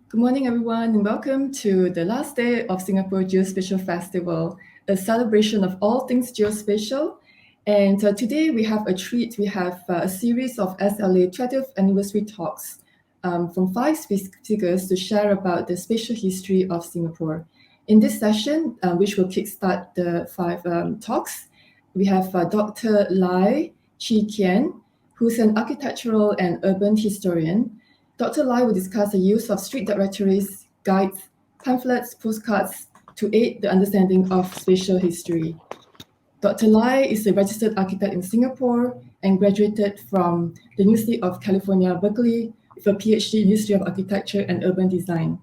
Good morning, everyone, and welcome to the last day of Singapore Geospatial Festival, a celebration of all things geospatial. And today we have a treat. We have a series of SLA 20th anniversary talks from 5 speakers to share about the spatial history of Singapore. In this session, which will kickstart the 5 talks, we have Dr. Lai Chi Kian, who's an architectural and urban historian. Dr. Lai will discuss the use of street directories, guides, pamphlets, postcards to aid the understanding of spatial history. Dr. Lai is a registered architect in Singapore and graduated from the University of California, Berkeley, with a PhD in History of Architecture and Urban Design.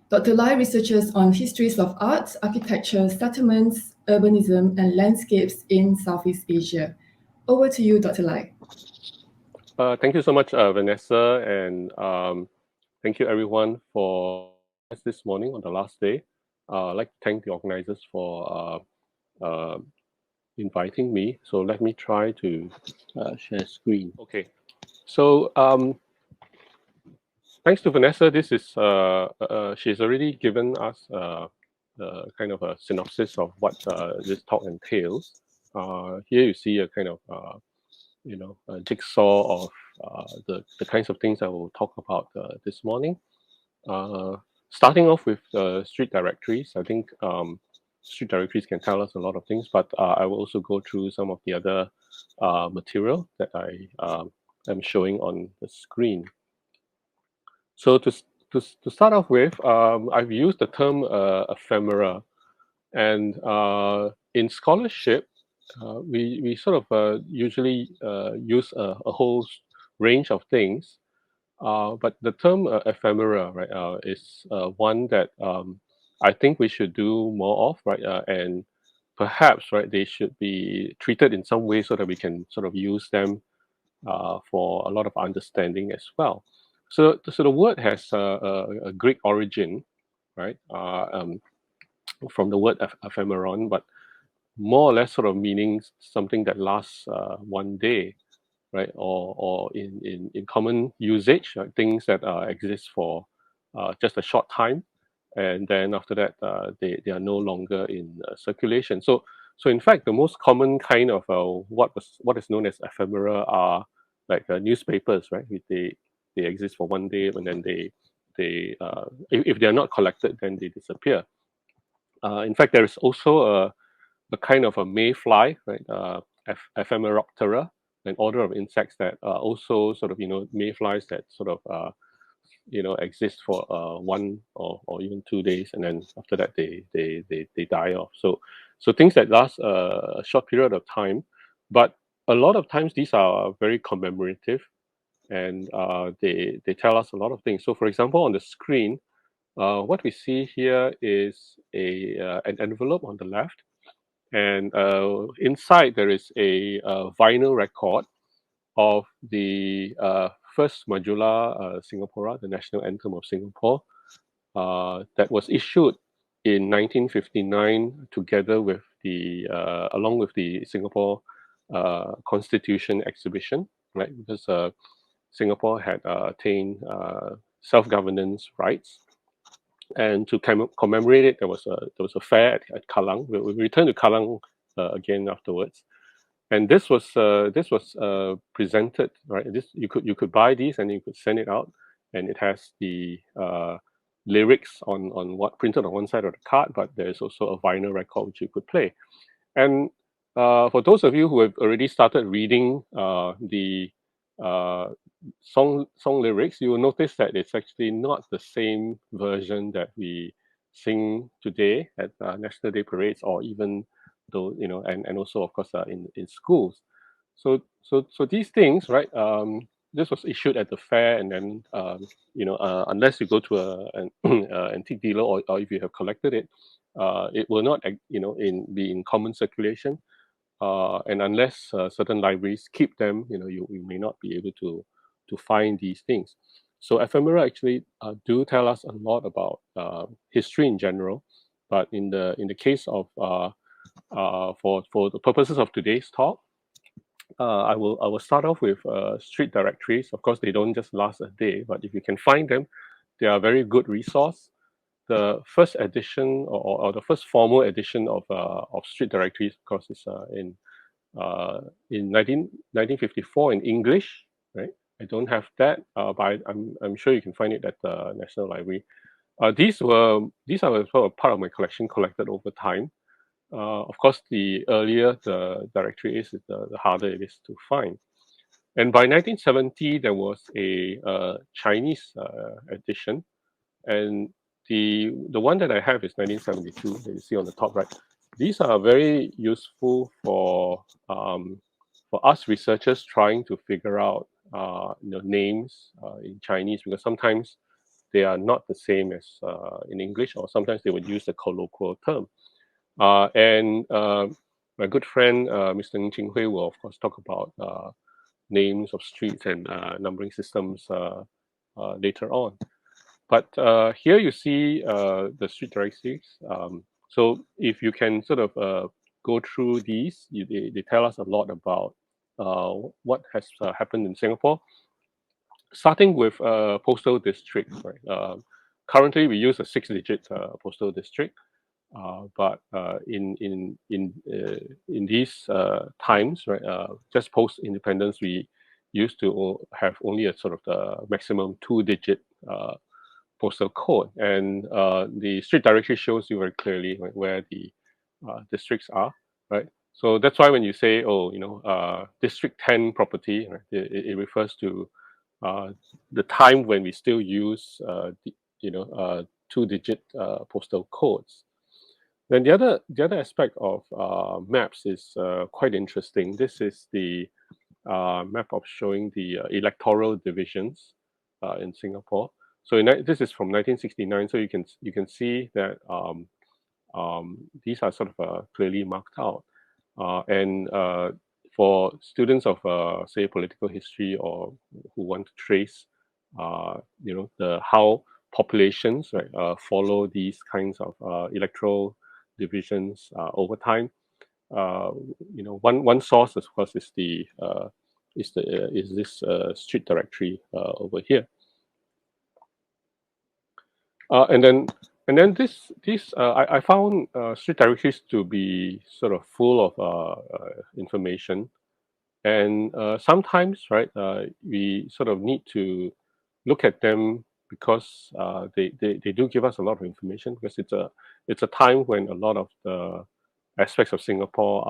Dr. Lai researches on histories of art, architecture, settlements, urbanism, and landscapes in Southeast Asia. Over to you, Dr. Lai. Thank you so much, Vanessa, and thank you everyone for joining us this morning on the last day. I'd like to thank the organizers for inviting me. So let me try to share screen. Okay, so thanks to Vanessa. This is she's already given us kind of a synopsis of what this talk entails. Here you see a kind of a jigsaw of the kinds of things I will talk about this morning. Starting off with street directories, I think street directories can tell us a lot of things, but I will also go through some of the other material that I am showing on the screen. So to start off with, I've used the term ephemera, and in scholarship, we sort of usually use a whole range of things, but the term ephemera, right, is one that I think we should do more of, right, and perhaps, right, they should be treated in some way so that we can sort of use them for a lot of understanding as well. So the word has a Greek origin, right, from the word ephemeron, but more or less sort of meaning something that lasts one day, right? Or in common usage, things that exist for just a short time, and then after that they are no longer in circulation. So in fact, the most common kind of what is known as ephemera are like newspapers, right? They exist for one day, and then if they are not collected, then they disappear. In fact, there is also a kind of a mayfly, right? Ephemeroptera, an order of insects that are also sort of mayflies that sort of exist for 1 or even 2 days, and then after that they die off. So things that last a short period of time, but a lot of times these are very commemorative, and they tell us a lot of things. So for example, on the screen, what we see here is an envelope on the left, and inside there is a vinyl record of the first Majula Singapura, the national anthem of Singapore, that was issued in 1959 together with along with the Singapore Constitution exhibition, right? Because Singapore had attained self-governance rights, and to commemorate it, there was a fair at Kallang. We returned to Kallang again afterwards, and this was presented, right. This you could buy these and you could send it out, and it has the lyrics on what printed on one side of the card, but there's also a vinyl record which you could play. And for those of you who have already started reading the song lyrics, you will notice that it's actually not the same version that we sing today at National Day parades, or even though and also of course in schools. So these things, right? This was issued at the fair, and then unless you go to an antique dealer, or if you have collected it, it will not be in common circulation, and unless certain libraries keep them, you may not be able to find these things. So ephemera actually do tell us a lot about history in general, but in the case of for the purposes of today's talk, I will start off with street directories. Of course, they don't just last a day, but if you can find them, they are a very good resource. The first edition or the first formal edition of street directories, of course, is in 1954 in English, right? I don't have that, but I'm sure you can find it at the National Library. These are sort of part of my collection, collected over time. Of course, the earlier the directory is, the harder it is to find. And by 1970, there was a Chinese edition, and the one that I have is 1972 that you see on the top right. These are very useful for us researchers trying to figure out names in Chinese, because sometimes they are not the same as in English, or sometimes they would use the colloquial term. And my good friend Mr. Ng Ching Hui will of course talk about names of streets and numbering systems later on. But here you see the street directories. So if you can sort of go through these, they tell us a lot about what has happened in Singapore. Starting with postal districts, right? Currently, we use a 6-digit postal district, but in these times, right? Just post independence, we used to have only a sort of the maximum 2-digit postal code, and the street directory shows you very clearly, right, where the districts are, right? So that's why when you say, oh, District 10 property, right, it refers to the time when we still use 2-digit postal codes. Then the other aspect of maps is quite interesting. This is the map of showing the electoral divisions in Singapore. So this is from 1969. So you can see that these are sort of clearly marked out. And for students of say political history, or who want to trace how populations, right, follow these kinds of electoral divisions over time. One source, of course, is this street directory over here. And then I found street directories to be sort of full of information, and sometimes, right, we sort of need to look at them, because they do give us a lot of information, because it's a time when a lot of the aspects of Singapore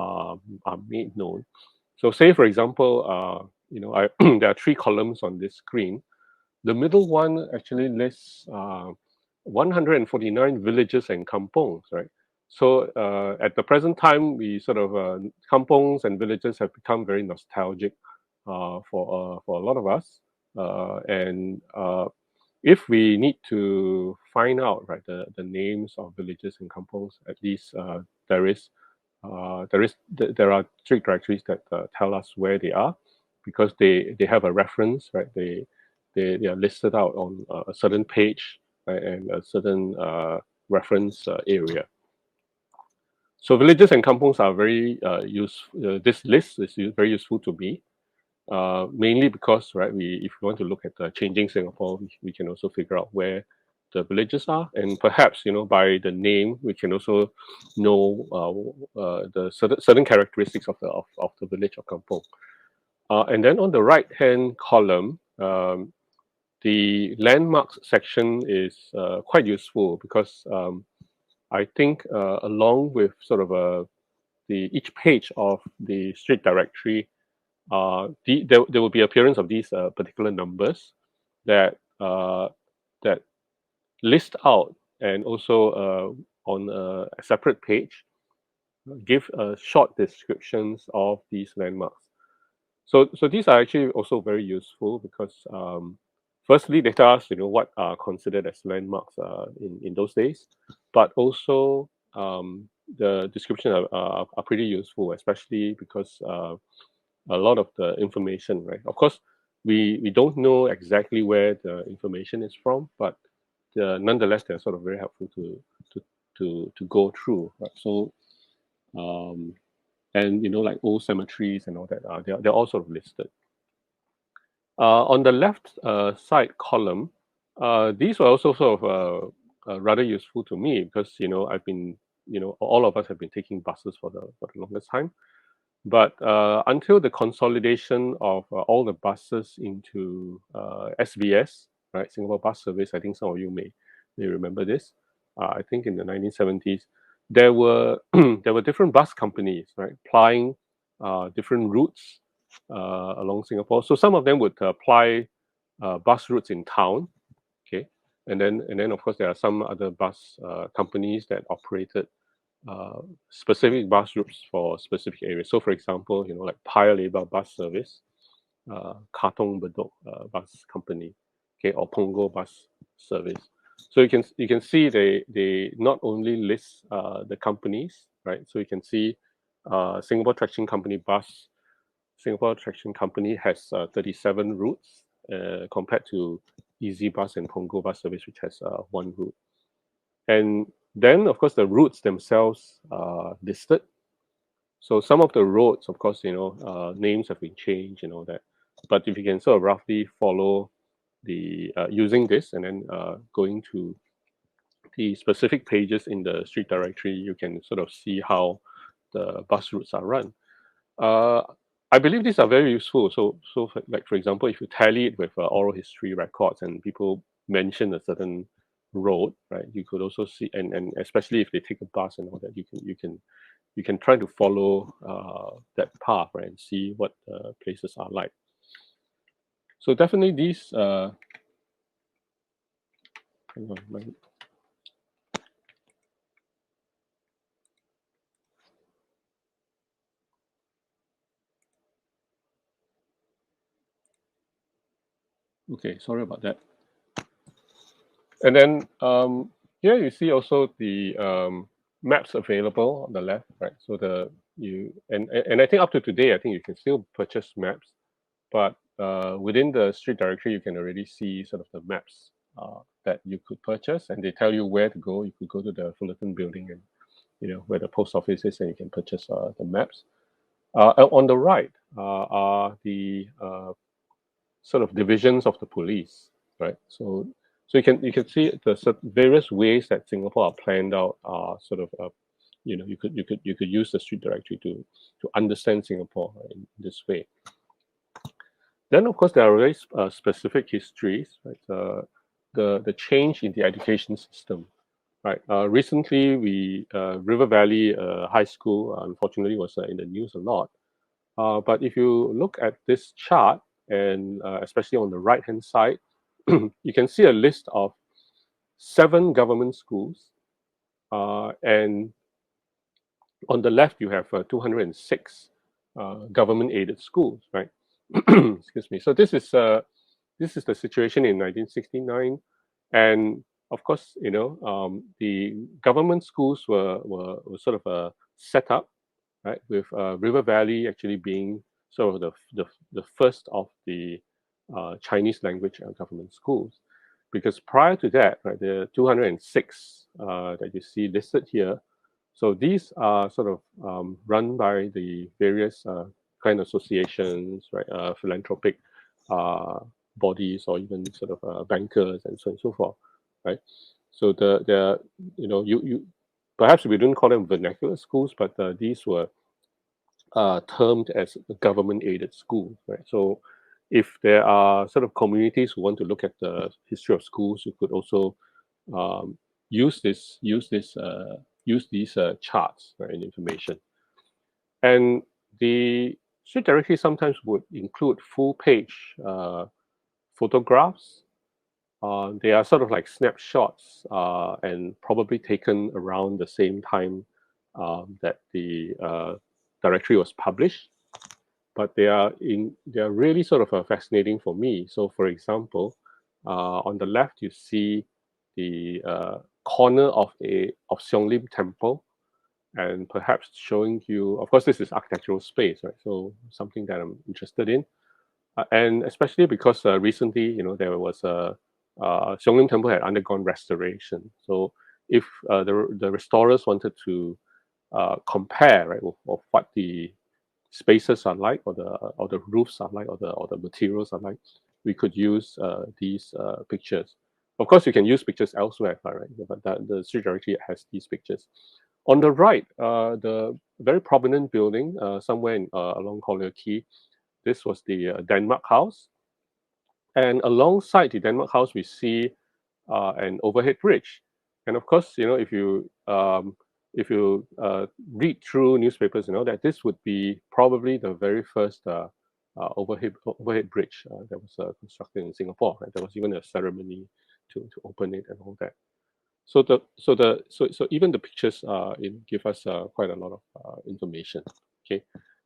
are made known. So say, for example, there are 3 columns on this screen. The middle one actually lists 149 villages and kampongs, right? So at the present time, we sort of kampongs and villages have become very nostalgic for a lot of us, and if we need to find out, right, the names of villages and kampongs, at least there are street directories that tell us where they are, because they have a reference, right? They are listed out on a certain page, right, and a certain reference area. So villages and kampongs are very useful. This list is very useful to me, mainly because, right, if we want to look at the changing Singapore, we can also figure out where the villages are, and perhaps by the name we can also know the certain characteristics of the village or kampong. And then on the right hand column, the landmarks section is quite useful, because I think along with sort of each page of the street directory, there will be appearance of these particular numbers that list out, and also on a separate page give short descriptions of these landmarks. So these are actually also very useful, because firstly they tell us what are considered as landmarks in those days, but also the description are pretty useful, especially because a lot of the information, right? Of course, we don't know exactly where the information is from, but nonetheless, they're sort of very helpful to go through. Right? So, and like old cemeteries and all that, they're all sort of listed. On the left side column, These were also sort of rather useful to me because I've been all of us have been taking buses for the longest time. But until the consolidation of all the buses into SBS, right, Singapore Bus Service, I think some of you may remember this. I think in the 1970s, there were there were different bus companies, right, plying different routes along Singapore. So some of them would ply bus routes in town, okay, and then of course there are some other bus companies that operated uh, specific bus routes for specific areas. So, for example, like Paya Lebar Bus Service, Katong Bedok Bus Company, okay, or Punggol Bus Service. So you can see they not only list the companies, right? So you can see Singapore Traction Company Bus. Singapore Traction Company has 37 routes compared to Easy Bus and Punggol Bus Service, which has one route. And then, of course, the routes themselves are listed. So some of the roads, of course, names have been changed and all that. But if you can sort of roughly follow the using this and then going to the specific pages in the street directory, you can sort of see how the bus routes are run. Uh, I believe these are very useful. So like for example, if you tally it with oral history records and people mention a certain road, right? You could also see, and especially if they take a bus and all that, you can try to follow that path, right, and see what places are like. So definitely these. Hang on, okay, sorry about that. And then here you see also the maps available on the left, right? So and I think up to today, I think you can still purchase maps, but within the street directory, you can already see sort of the maps that you could purchase, and they tell you where to go. You could go to the Fullerton building and where the post office is, and you can purchase the maps. On the right are the sort of divisions of the police, right? So you can see the various ways that Singapore are planned out are sort of you could use the street directory to understand Singapore in this way. Then of course there are very specific histories, right? The change in the education system, right? Recently, we River Valley High School unfortunately was in the news a lot. But if you look at this chart, and especially on the right hand side, you can see a list of 7 government schools, and on the left you have 206 government aided schools, right? Excuse me. So this is the situation in 1969, and of course, the government schools were sort of set up, right, with River Valley actually being sort of the first of the Chinese language government schools. Because prior to that, right, the 206 that you see listed here, so these are sort of run by the various kind of associations, right, philanthropic uh, bodies, or even sort of bankers and so on and so forth, right? So the you perhaps we don't call them vernacular schools, but these were termed as government aided schools, right? So if there are sort of communities who want to look at the history of schools, you could also um, use these charts, right, and information. And the street directory sometimes would include full page photographs. They are sort of like snapshots and probably taken around the same time that the directory was published. But they are really sort of fascinating for me. So, for example, on the left you see the corner of Siong Lim Temple, and perhaps showing you. Of course, this is architectural space, right? So something that I'm interested in, and especially because recently, there was a Siong Lim Temple had undergone restoration. So if the restorers wanted to compare, right, of what the spaces are like, or the roofs are like, or the materials are like, we could use these pictures. Of course, you can use pictures elsewhere, right? But the street directory has these pictures. On the right, the very prominent building somewhere along Collier Quay, this was the Denmark House. And alongside the Denmark House, we see an overhead bridge. And of course, if you read through newspapers, that this would be probably the very first overhead bridge that was constructed in Singapore. Right? There was even a ceremony to open it and all that. So even the pictures give us quite a lot of information. Okay,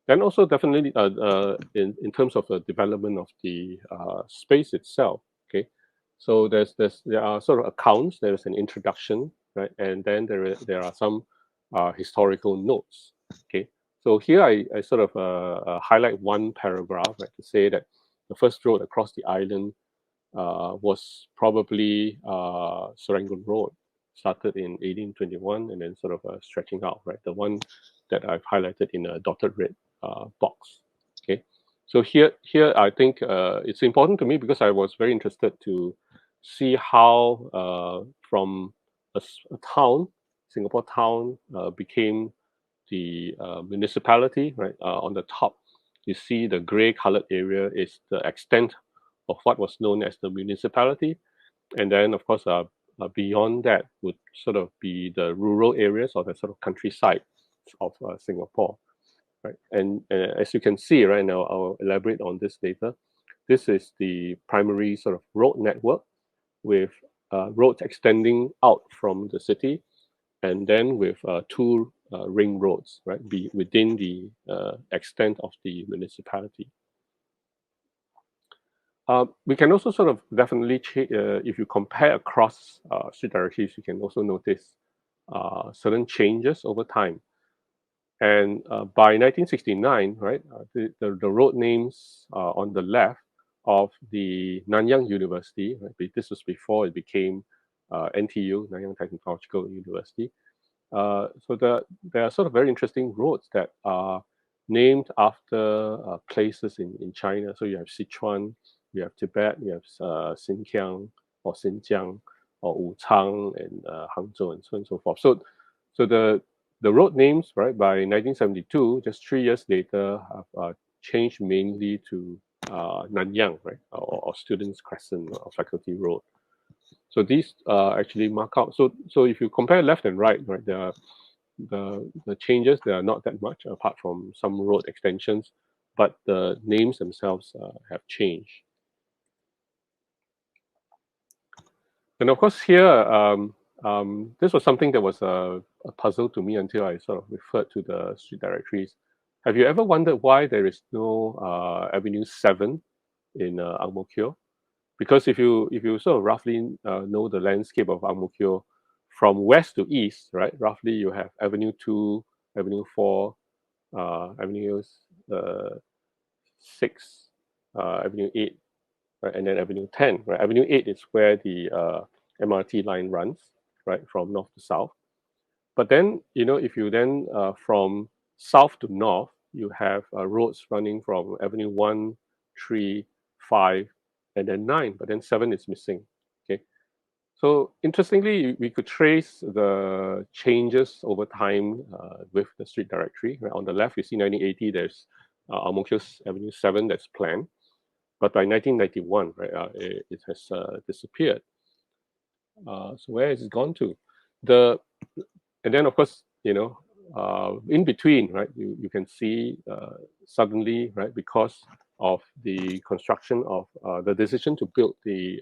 then also definitely in terms of the development of the space itself. Okay, so there are sort of accounts. There is an introduction, right, and then there are some historical notes. Okay, so here I sort of highlight one paragraph, right, to say that the first road across the island was probably Serangoon Road, started in 1821 and then sort of stretching out, right? The one that I've highlighted in a dotted red box. Okay, so here I think it's important to me because I was very interested to see how from a town, Singapore town, became the municipality, right? On the top, you see the gray colored area is the extent of what was known as the municipality. And then, of course, beyond that would sort of be the rural areas or the sort of countryside of Singapore, right? And as you can see right now, I'll elaborate on this later. This is the primary sort of road network with roads extending out from the city, and then with two ring roads, right, be within the extent of the municipality. We can also sort of definitely, if you compare across street directories, you can also notice certain changes over time. And by 1969, right, the road names on the left of the Nanyang University, right, this was before it became NTU, Nanyang Technological University. So there are sort of very interesting roads that are named after places in China. So you have Sichuan, you have Tibet, you have Xinjiang or Xinjiang or Wuchang and Hangzhou and so on and so forth. So the road names, right, by 1972, just 3 years later, have changed mainly to Nanyang, right, or Students' Crescent or Faculty Road. So these actually mark out. So if you compare left and right, the changes, there are not that much apart from some road extensions, but the names themselves have changed. And of course here, this was something that was a puzzle to me until I sort of referred to the street directories. Have you ever wondered why there is no Avenue 7 in Ang Mo Kio? Because if you sort of roughly know the landscape of Ang Mo Kio from west to east, right? Roughly you have Avenue 2, Avenue 4, Avenue 6, Avenue 8, right? And then Avenue 10, right? Avenue 8 is where the MRT line runs, right, from north to south. But then, if you then from south to north, you have roads running from Avenue 1, 3, 5, and then 9, but then 7 is missing. Okay. So interestingly, we could trace the changes over time with the street directory. Right? On the left, you see 1980, there's Ang Mo Kio's Avenue 7 that's planned. But by 1991, right, it has disappeared. So where has it gone to? And then, of course, in between, right, you can see suddenly, right, because of the construction of the decision to build the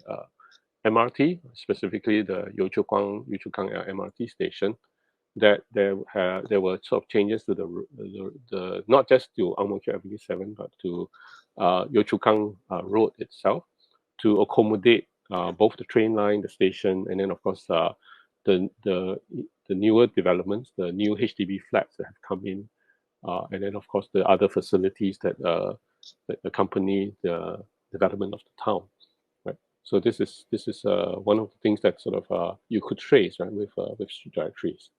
MRT, specifically the Yio Chu Kang MRT station, that there were sort of changes to the not just to Ang Mo Kio Avenue 7, but to Yio Chu Kang Road itself, to accommodate both the train line, the station, and then of course the newer developments, the new HDB flats that have come in, and then of course the other facilities that accompany the development of the town. Right. So this is one of the things that sort of you could trace, right, with street directories.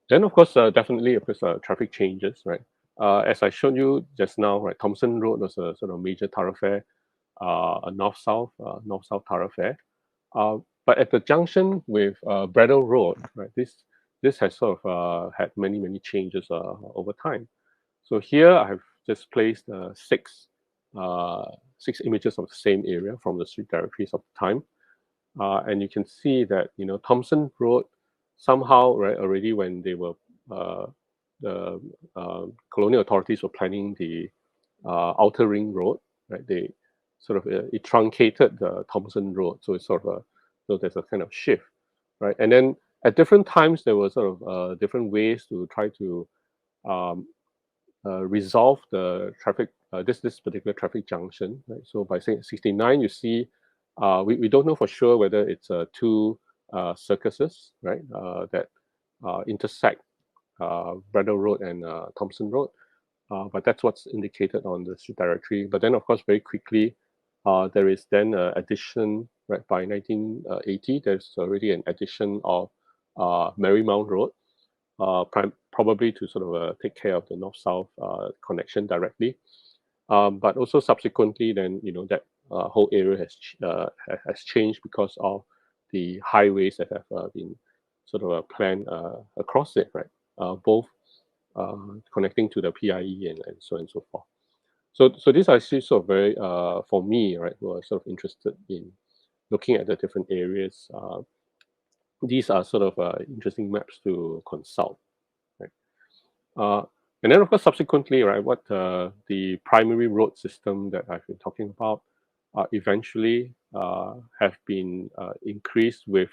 Then of course definitely of course traffic changes, right. As I showed you just now, right, Thomson Road was a sort of major thoroughfare, a north-south thoroughfare. But at the junction with Bradell Road, right, this has sort of had many changes over time. So here I have just placed six images of the same area from the street directories of the time, and you can see that Thompson Road somehow, right, already when they were the colonial authorities were planning the outer ring road, right, they sort of it truncated the Thompson Road, so it's sort of so there's a kind of shift, right, and then at different times there were sort of different ways to try to um, resolve the traffic, this particular traffic junction. Right? So by saying 69, you see, we don't know for sure whether it's two circuses, right, that intersect Bradell Road and Thompson Road. But that's what's indicated on the street directory. But then, of course, very quickly, there is then addition, right, by 1980, there's already an addition of Marymount Road, probably to sort of take care of the north-south connection directly. But also subsequently, then that whole area has changed because of the highways that have been sort of planned across it, right? Both connecting to the PIE and so on and so forth. So these are actually sort of very for me, right, who are sort of interested in looking at the different areas. These are sort of interesting maps to consult. Right? And then, of course, subsequently, right, what the primary road system that I've been talking about eventually have been increased with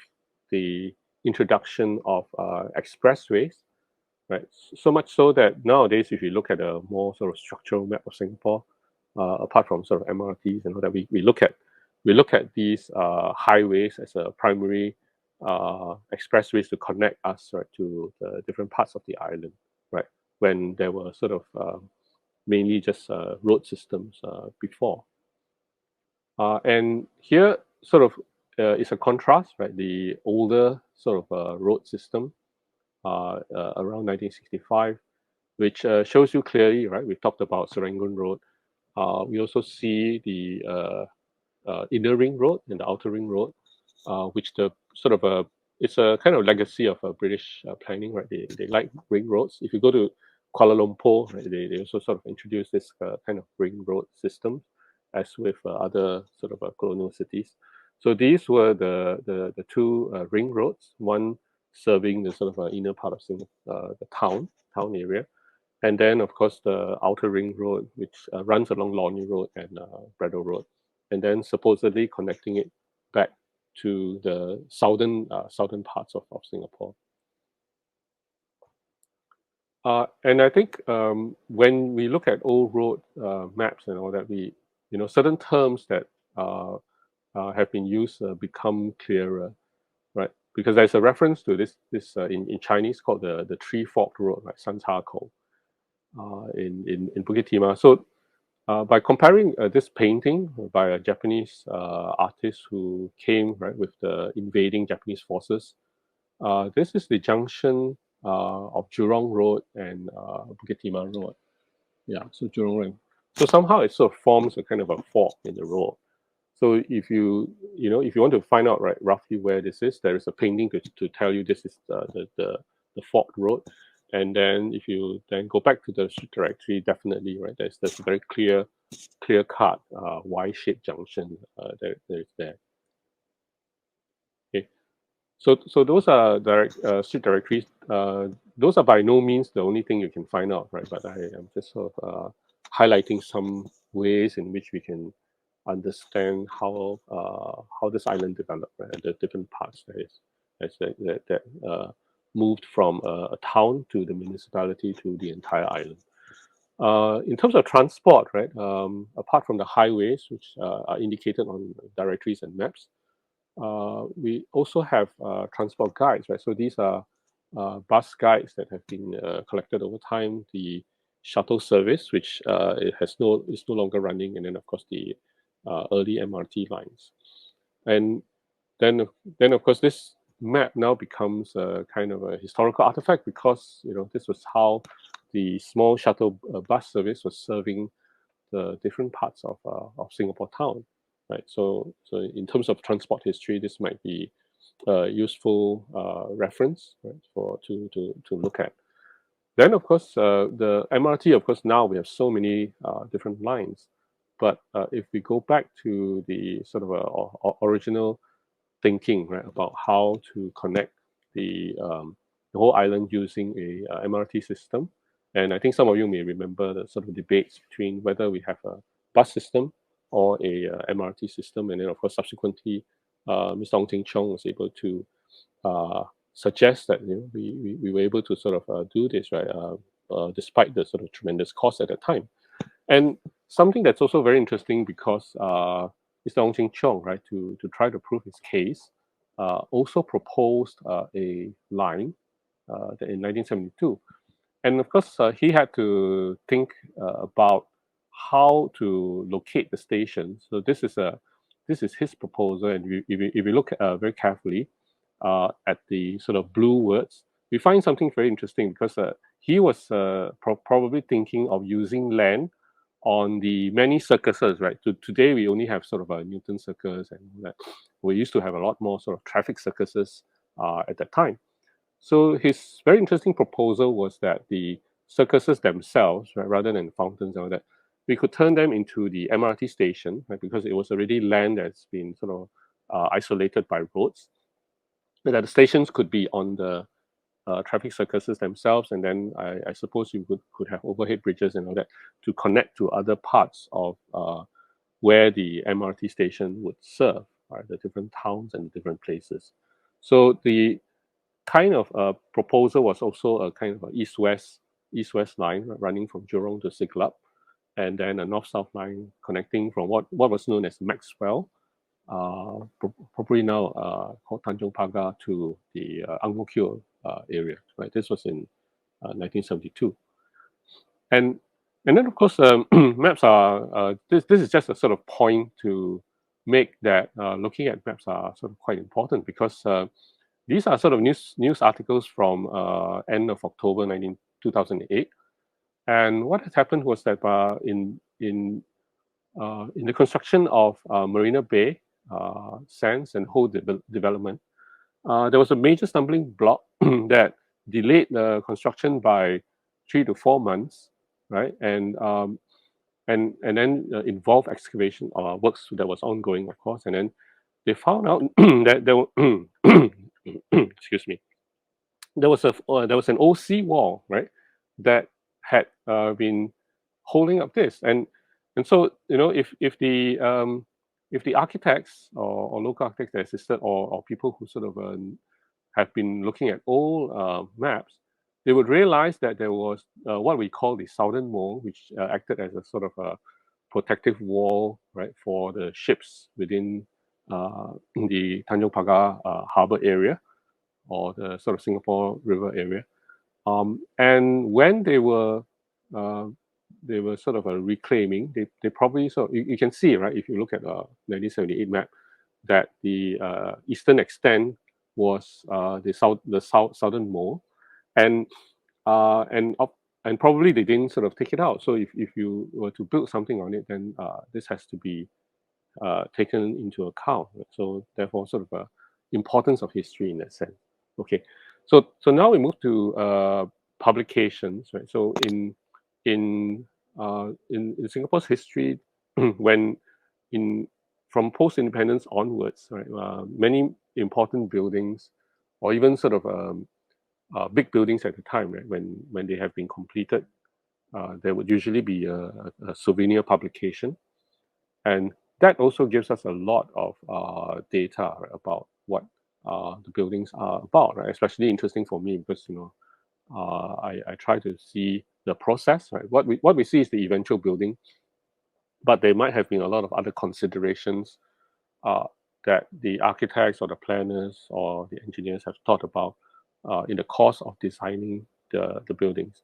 the introduction of expressways, right? So much so that nowadays, if you look at a more sort of structural map of Singapore, apart from sort of MRTs and all that, we look at these highways as a primary expressways to connect us, right, to the different parts of the island, right? When there were sort of mainly just road systems before. And here sort of is a contrast, right? The older sort of road system around 1965, which shows you clearly, right? We talked about Serangoon Road. We also see the inner ring road and the outer ring road, which the sort of it's a kind of legacy of British planning, right? They like ring roads. If you go to Kuala Lumpur, right, they also sort of introduced this kind of ring road system, as with other sort of colonial cities. So these were the two ring roads, one serving the sort of inner part of the town area, and then of course the outer ring road, which runs along Lornie Road and Bradell Road, and then supposedly connecting it back to the southern parts of Singapore. And I think when we look at old road maps and all that, we certain terms that have been used become clearer, right? Because there's a reference to this in Chinese called the Three Forked Road, right? San Cha Kou, in Bukit Timah. So by comparing this painting by a Japanese artist who came, right, with the invading Japanese forces, this is the junction of Jurong Road and Bukit Timah Road. Yeah, so Jurong Road. So somehow it sort of forms a kind of a fork in the road. So if if you want to find out, right, roughly where this is, there is a painting to tell you this is the forked road. And then if you then go back to the street directory, definitely, right, there's a very clear cut Y-shaped junction that is there. Okay, so those are street directories. Those are by no means the only thing you can find out, right? But I am just sort of highlighting some ways in which we can understand how this island developed, right? And the different parts that moved from a town to the municipality to the entire island. In terms of transport, right? Apart from the highways, which are indicated on directories and maps, we also have transport guides, right? So these are bus guides that have been collected over time. The shuttle service, which is no longer running, and then of course the early MRT lines, and then of course this map now becomes a kind of a historical artifact, because this was how the small shuttle bus service was serving the different parts of Singapore town. right? So in terms of transport history, this might be a useful reference, right, to look at. Then, of course, the MRT, of course, now we have so many different lines. But if we go back to the sort of original thinking, right, about how to connect the whole island using a MRT system, and I think some of you may remember the sort of debates between whether we have a bus system or a MRT system, and then of course subsequently, Mr. Ong Ting Chong was able to uh, suggest that we were able to sort of do this, right, despite the sort of tremendous cost at the time. And something that's also very interesting because Mr. Ong Ching Chong, right, to try to prove his case, also proposed a line in 1972. And of course, he had to think about how to locate the station. So this is his proposal, and if we look very carefully at the sort of blue words, we find something very interesting because he was probably thinking of using land on the many circuses, right? Today we only have sort of a Newton circus, and that we used to have a lot more sort of traffic circuses at that time. So his very interesting proposal was that the circuses themselves, right, rather than fountains and all that, we could turn them into the MRT station, right, because it was already land that's been sort of isolated by roads. And that the stations could be on the traffic circuses themselves, and then I suppose you could have overhead bridges and all that to connect to other parts of where the MRT station would serve, right, the different towns and different places. So the kind of proposal was also a kind of a east-west line running from Jurong to Siglap, and then a north-south line connecting from what was known as Maxwell, probably now called Tanjong Pagar, to the Ang Mo Kio area. Right, this was in 1972, and then of course maps are this is just a sort of point to make that looking at maps are sort of quite important because these are sort of news articles from end of October 2008, and what has happened was that in the construction of Marina Bay Sands and whole development, there was a major stumbling block that delayed the construction by 3 to 4 months, right? And then involved excavation works that was ongoing, of course, and then they found out that there were excuse me, there was an old seawall, right, that had been holding up this, and so if the architects or local architects that assisted or people who sort of have been looking at old maps, they would realize that there was what we call the southern mole, which acted as a sort of a protective wall, right, for the ships within the Tanjong Pagar harbor area or the sort of Singapore River area. And when they were sort of reclaiming, they probably, so you can see, right, if you look at the 1978 map, that the eastern extent was the southern mole, and and probably they didn't sort of take it out. So if you were to build something on it, then this has to be taken into account. So therefore, sort of a importance of history in that sense. Okay, so now we move to publications, right? So in Singapore's history, when in from post-independence onwards, right, many important buildings, or even sort of big buildings at the time, right, when they have been completed, there would usually be a souvenir publication, and that also gives us a lot of data, right, about what the buildings are about, right? Especially interesting for me because I try to see the process, right? What we see is the eventual building, but there might have been a lot of other considerations uh, that the architects or the planners or the engineers have thought about in the course of designing the buildings.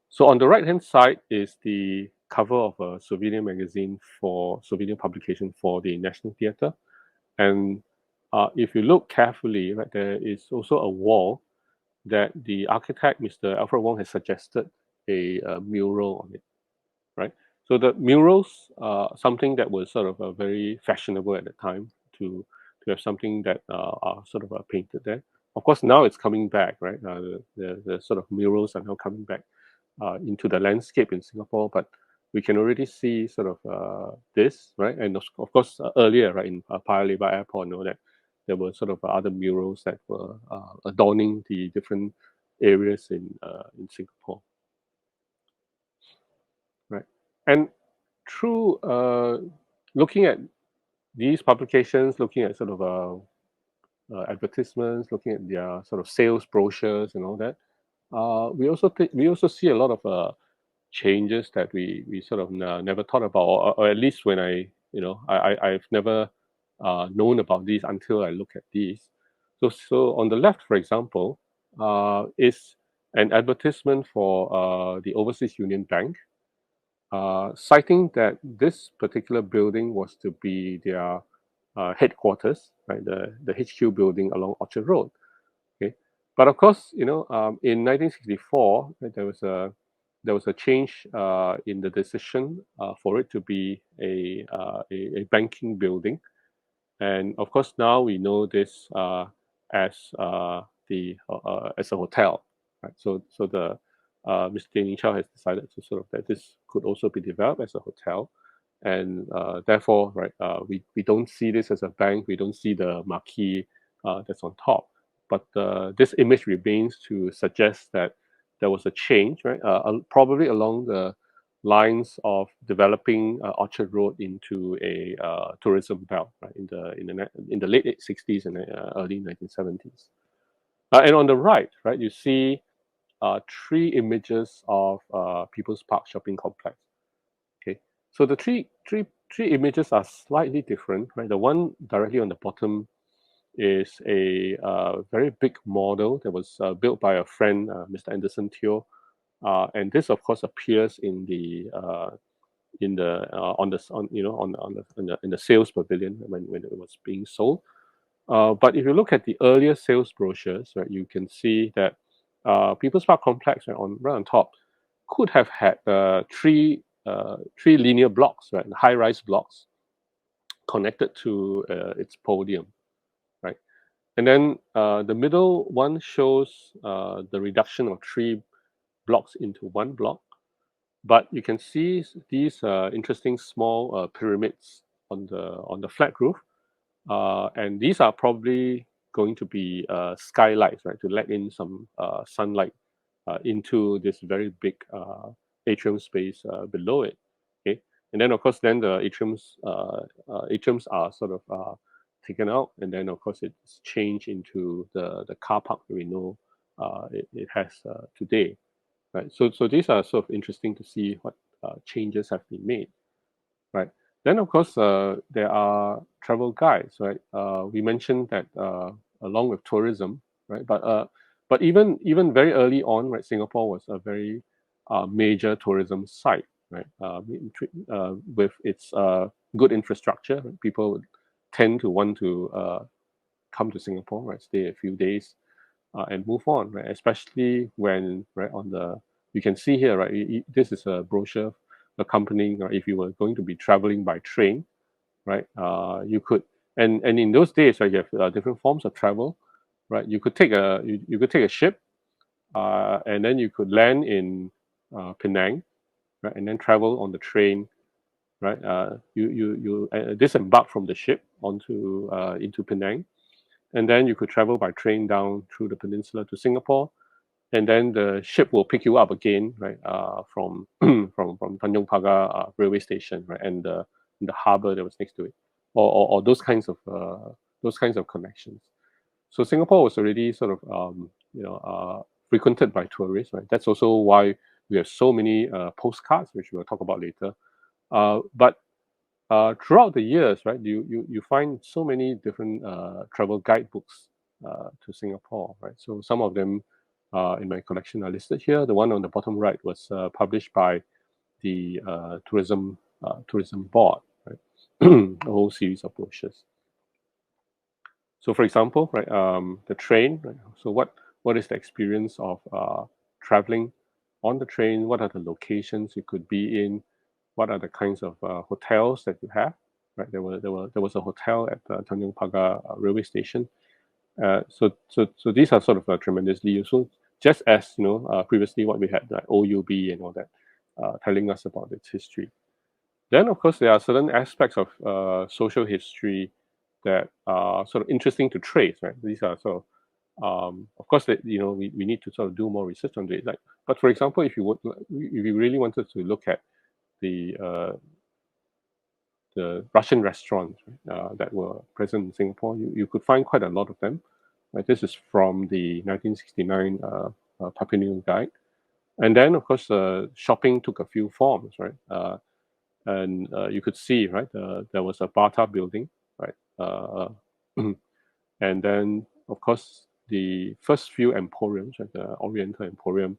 So on the right hand side is the cover of a souvenir magazine for souvenir publication for the National Theatre. And if you look carefully, right, there is also a wall that the architect, Mr. Alfred Wong, has suggested a mural on it, right? So the murals are something that was sort of very fashionable at the time to have something that are sort of painted there. Of course, now it's coming back, right? The sort of murals are now coming back into the landscape in Singapore, but we can already see sort of this, right? And of course, earlier, right, in Paya Lebar Airport, know that there were sort of other murals that were adorning the different areas in Singapore, right? And through looking at these publications, looking at sort of advertisements, looking at their sort of sales brochures and all that, we also see a lot of changes that we sort of never thought about, or at least when I've never known about these until I look at these. So on the left, for example, is an advertisement for the Overseas Union Bank, citing that this particular building was to be their headquarters, right? The HQ building along Orchard Road. Okay, but of course, in 1964, right, there was a change in the decision for it to be a banking building, and of course now we know this as the as a hotel, right? So the Mr. Ding Chow has decided to sort of that this could also be developed as a hotel, and therefore, right, we don't see this as a bank. We don't see the marquee that's on top, but this image remains to suggest that there was a change, right? Probably along the lines of developing Orchard Road into a tourism belt, right, in the late 60s and early 1970s. And on the right, right, you see three images of People's Park Shopping Complex. Okay, so the three images are slightly different, right? The one directly on the bottom is a very big model that was built by a friend, Mr. Anderson Teo, and this, of course, appears in the on the on you know on the in the sales pavilion when it was being sold. But if you look at the earlier sales brochures, right, you can see that People's Park Complex, right on top could have had three linear blocks, right, high-rise blocks connected to its podium, right? And then the middle one shows the reduction of three blocks into one block. But you can see these interesting small pyramids on the flat roof, and these are probably going to be skylights, right, to let in some sunlight into this very big atrium space below it. Okay, and then of course, then the atriums are sort of taken out, and then of course it's changed into the car park that we know it has today. Right. So these are sort of interesting to see what changes have been made. Right. Then of course there are travel guides. Right. We mentioned that along with tourism. Right. But even very early on, right, Singapore was a very major tourism site. Right. With its good infrastructure, right? People would tend to want to come to Singapore. Right. Stay a few days and move on, right? Especially when, right, on the, you can see here, right, this is a brochure accompanying, if you were going to be traveling by train, right, you could, and in those days, right, you have different forms of travel, right? You could take you could take a ship, and then you could land in Penang, right, and then travel on the train, right? You disembark from the ship onto into Penang, and then you could travel by train down through the peninsula to Singapore, and then the ship will pick you up again, right, from from Tanjong Pagar railway station, right, and the harbor that was next to it, or those kinds of connections. So Singapore was already sort of frequented by tourists, right? That's also why we have so many postcards, which we'll talk about later. But throughout the years, right, you find so many different travel guidebooks to Singapore, right? So some of them in my collection are listed here. The one on the bottom right was published by the tourism board, right? A whole series of brochures. So, for example, right, the train. Right? So, what is the experience of traveling on the train? What are the locations you could be in? what are the kinds of hotels that you have. Right, there was a hotel at the Tanjong Pagar railway station. So these are sort of tremendously useful. Just as previously what we had, like OUB and all that, telling us about its history. Then, of course, there are certain aspects of social history that are sort of interesting to trace. Right, these are sort of course, that we need to sort of do more research on it. Like, but for example, if you really wanted to look at the Russian restaurants, right, that were present in Singapore, you could find quite a lot of them. Right, this is from the 1969 Papua New Guinea Guide, and then of course shopping took a few forms, right? And you could see, right, there was a Bata building, right, and then of course the first few emporiums, like the Oriental Emporium,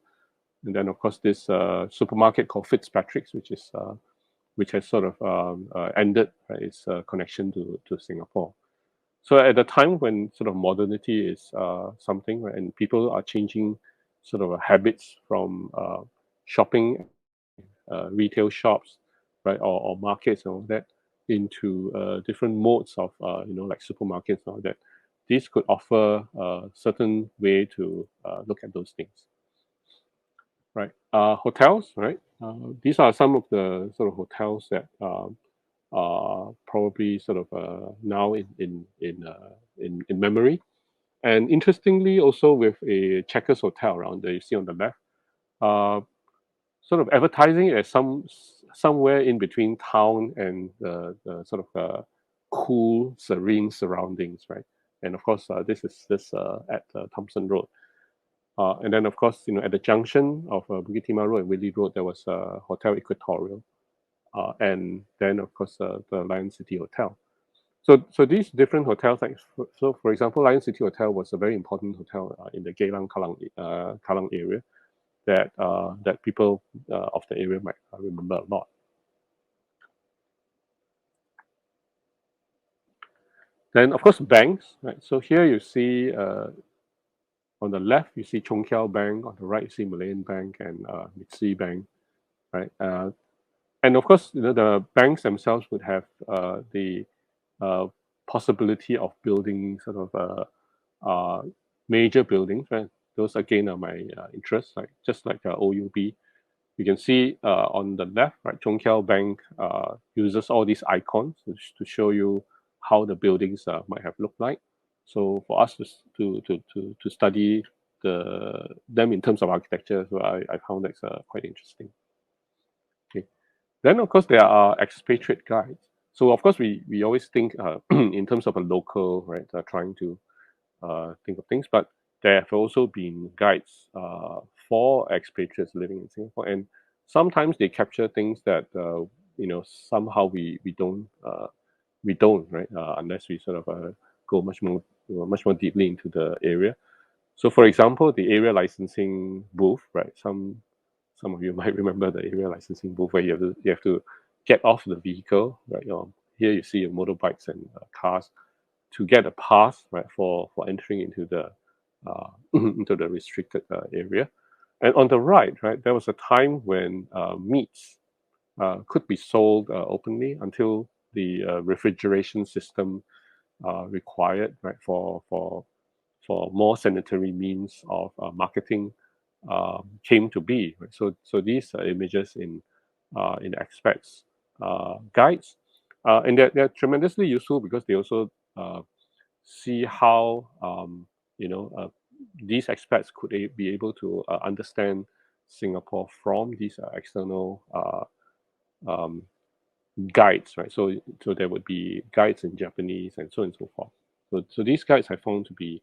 and then of course this supermarket called Fitzpatrick's, which has sort of ended, right, its connection to Singapore. So at the time when sort of modernity is something, right, and people are changing sort of habits from shopping, retail shops, right, or markets and all that, into different modes of like supermarkets and all that. This could offer a certain way to look at those things, right? Hotels, right? These are some of the sort of hotels that are probably sort of now in memory. And interestingly, also with a Checkers Hotel around there, you see on the left, uh, sort of advertising it as somewhere in between town and the sort of cool, serene surroundings, right? And of course, this is at Thompson Road. And then, of course, at the junction of Bukit Timah Road and Whitley Road, there was Hotel Equatorial, and then, of course, the Lion City Hotel. So these different hotels, like so, for example, Lion City Hotel was a very important hotel in the Geylang Kallang area that people of the area might remember a lot. Then, of course, banks. Right. So here you see on the left you see Chong Kiao Bank, on the right you see Malayan Bank and Mixi Bank, right? And of course, the banks themselves would have the possibility of building sort of major buildings, right? Those again are my interests, like just like OUB. You can see on the left, right, Chong Kiao Bank uses all these icons to show you how the buildings might have looked like. So for us to study them in terms of architecture, so I found that quite interesting. Okay. Then of course there are expatriate guides. So of course we always think in terms of a local, right, trying to think of things, but there have also been guides for expatriates living in Singapore, and sometimes they capture things that somehow we don't, right, unless we sort of go much more deeply into the area. So for example, the area licensing booth, right? Some of you might remember the area licensing booth where you have to get off the vehicle, right? Here you see motorbikes and cars to get a pass, right, for entering into the into the restricted area. And on the right, right, there was a time when meats could be sold openly until the refrigeration system required, right, for more sanitary means of marketing came to be. Right? So these are images in expats guides, and they're tremendously useful because they also see how these expats could be able to understand Singapore from these external um, guides, right? So there would be guides in Japanese and so on and so forth. So these guides I found to be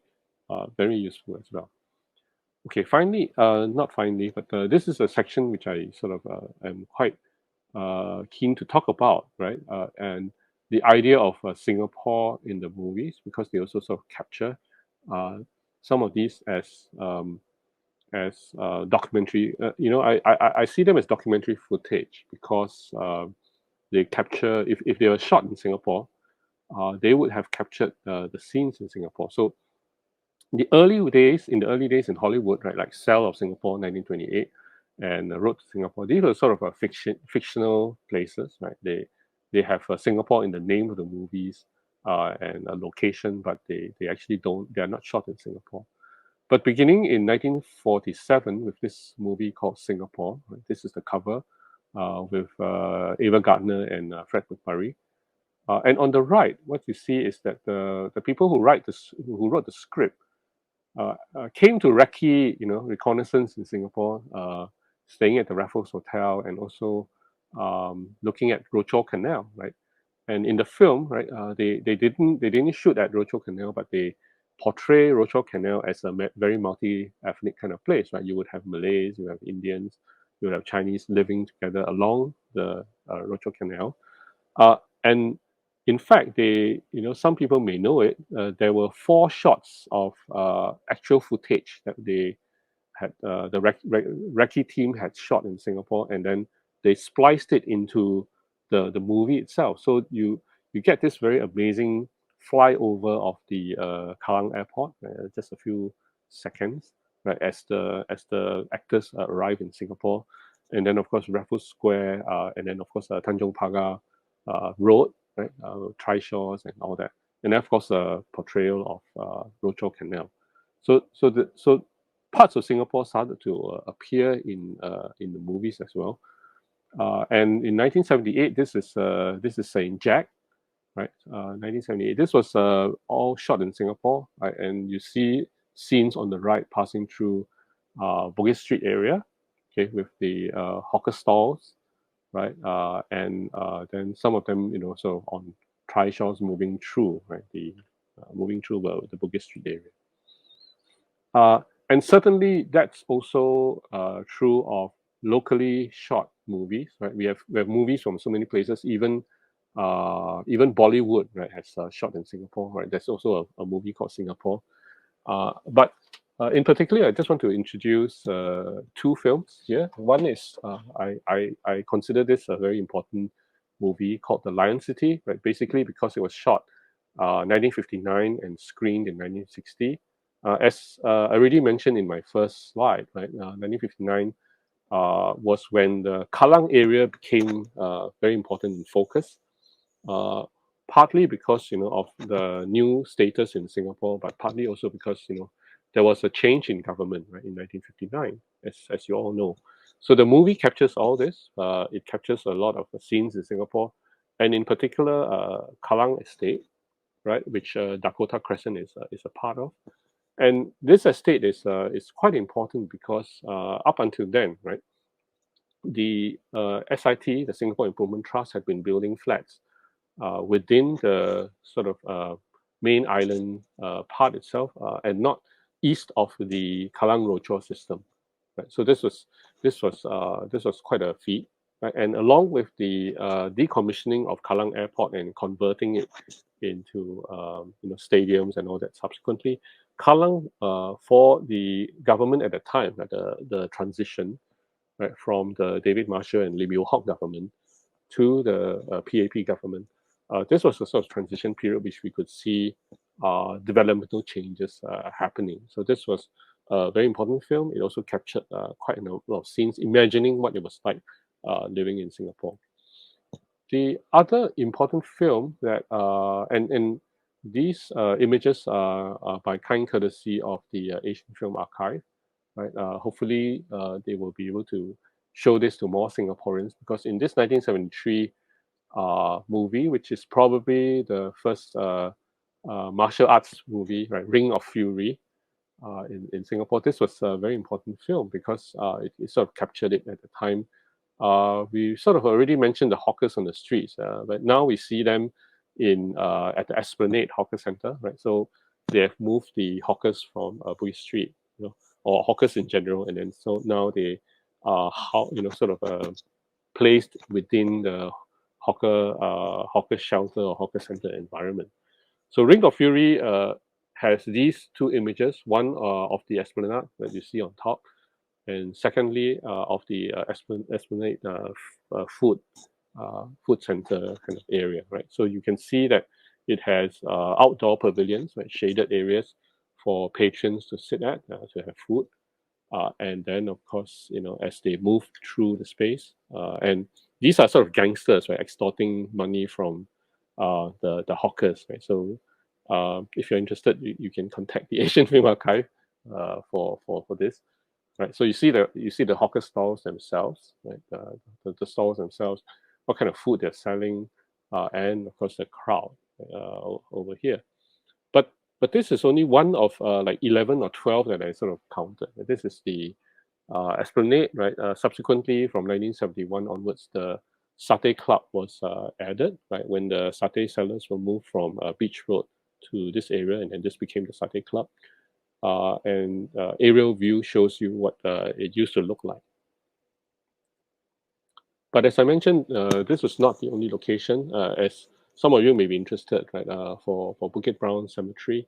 very useful as well. Okay, finally, not finally, but this is a section which I sort of am quite keen to talk about, right? And the idea of Singapore in the movies, because they also sort of capture uh, some of these as documentary. I see them as documentary footage because they capture, if they were shot in Singapore, they would have captured the scenes in Singapore. So in the early days in Hollywood, right, like Cell of Singapore, 1928, and Road to Singapore. These were sort of a fictional places, right? They have Singapore in the name of the movies and a location, but they actually don't. They are not shot in Singapore. But beginning in 1947 with this movie called Singapore, right? This is the cover with Ava Gardner and Fred MacMurray. And on the right, what you see is that the people who wrote the script came to recce, reconnaissance in Singapore, staying at the Raffles Hotel, and also looking at Rochor Canal, right? And in the film, right, they didn't shoot at Rochor Canal, but they portray Rochor Canal as a very multi-ethnic kind of place, right? You would have Malays, you have Indians, you would have Chinese living together along the Rochor Canal, and in fact, some people may know it. There were 4 shots of actual footage that they had the recce team had shot in Singapore, and then they spliced it into the movie itself. So you get this very amazing flyover of the Kallang Airport, just a few seconds, right, as the actors arrive in Singapore, and then of course Raffles Square, and then of course Tanjong Pagar Road, right, Trishaws and all that, and then of course a portrayal of Rochor Canal. So parts of Singapore started to appear in the movies as well. And in 1978, this is Saint Jack, right? 1978. This was all shot in Singapore, right? And you see scenes on the right passing through Bugis Street area, okay, with the hawker stalls, right? And then some of them, sort of on trishaws moving through, right? Moving through the Bugis Street area. And certainly that's also true of locally shot movies, right? We have movies from so many places, even Bollywood, right, has shot in Singapore, right? There's also a movie called Singapore. But in particular, I just want to introduce 2 films here. One is I consider this a very important movie called The Lion City, right? Basically because it was shot 1959 and screened in 1960. As I already mentioned in my first slide, right, 1959 was when the Kallang area became very important in focus, partly because of the new status in Singapore, but partly also because there was a change in government, right, in 1959, as you all know. So the movie captures all this. It captures a lot of the scenes in Singapore, and in particular Kallang Estate, right, which Dakota Crescent is a part of. And this estate is quite important because up until then, right, the SIT, the Singapore Improvement Trust, had been building flats within the sort of main island part itself, and not east of the Kallang Rochor system. Right? So this was quite a feat. Right? And along with the decommissioning of Kallang Airport and converting it into stadiums and all that subsequently, Kallang for the government at the time, the transition, right, from the David Marshall and Lim Yew Hock government to the PAP government. This was a sort of transition period which we could see developmental changes happening. So this was a very important film. It also captured quite a number of scenes, imagining what it was like living in Singapore. The other important film that, and these images are by kind courtesy of the Asian Film Archive, right? Hopefully they will be able to show this to more Singaporeans, because in this 1973 movie, which is probably the first martial arts movie, right, Ring of Fury, in Singapore, this was a very important film because it sort of captured it at the time. We sort of already mentioned the hawkers on the streets, but now we see them at the Esplanade Hawker Centre, right? So they have moved the hawkers from Bugis Street, or hawkers in general, and then so now they are sort of placed within the hawker shelter or hawker center environment. So Ring of Fury has these 2 images: one of the Esplanade that you see on top, and secondly of the Esplanade food center kind of area, right? So you can see that it has outdoor pavilions, right, shaded areas for patrons to sit at to have food. And then, of course, as they move through the space, and these are sort of gangsters, right, extorting money from the hawkers, right? So, if you're interested, you can contact the Asian Film Archive for this, right? So you see the hawker stalls themselves, right? The stalls themselves, what kind of food they're selling, and of course the crowd over here. But this is only one of like 11 or 12 that I sort of counted. This is the Esplanade, right? Subsequently, from 1971 onwards, the Satay Club was added, right? When the satay sellers were moved from Beach Road to this area, and then this became the Satay Club. And aerial view shows you what it used to look like. But as I mentioned, this was not the only location. As some of you may be interested, right? For Bukit Brown Cemetery,